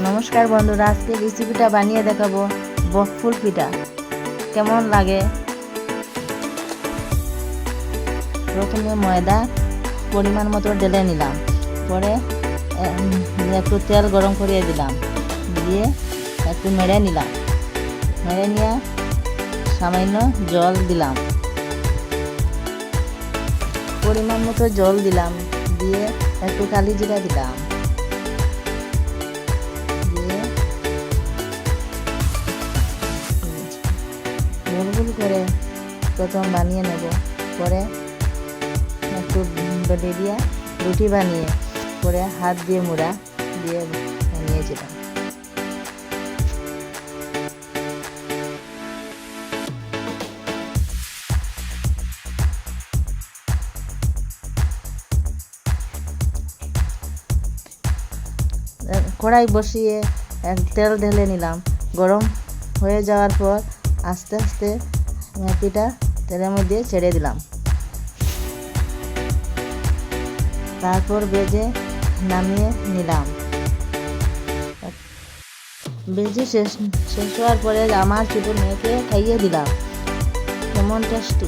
নমস্কার বন্ধুরা, আজকে রেসিপিটা বানিয়ে দেখাবো বকফুল পিঠা। কেমন লাগে? প্রথমে ময়দা পরিমাণ মতো ঢেলে নিলাম, পরে একটু তেল গরম করিয়ে দিলাম, দিয়ে একটু মেরে নিলাম, মেরে নিয়ে সামান্য জল দিলাম, পরিমাণ মতো জল দিলাম, দিয়ে একটু কালি জিরা দিলাম, দিয়ে গোল গোল করে প্রথম বানিয়ে নেব, পরে একটু বেটে দিয়ে রুটি বানিয়ে পরে হাত দিয়ে মুড়া দিয়ে বানিয়েছিলাম। কড়াই বসিয়ে তেল ঢেলে নিলাম, গরম হয়ে যাওয়ার পর আস্তে আস্তে পিঠা তেলের মধ্যে ছেড়ে দিলাম, তারপর ভেজে নামিয়ে নিলাম। ভেজে শেষ হওয়ার পরে আমার ছোটো মেয়েকে খাইয়ে দিলাম। কেমন টেস্টি!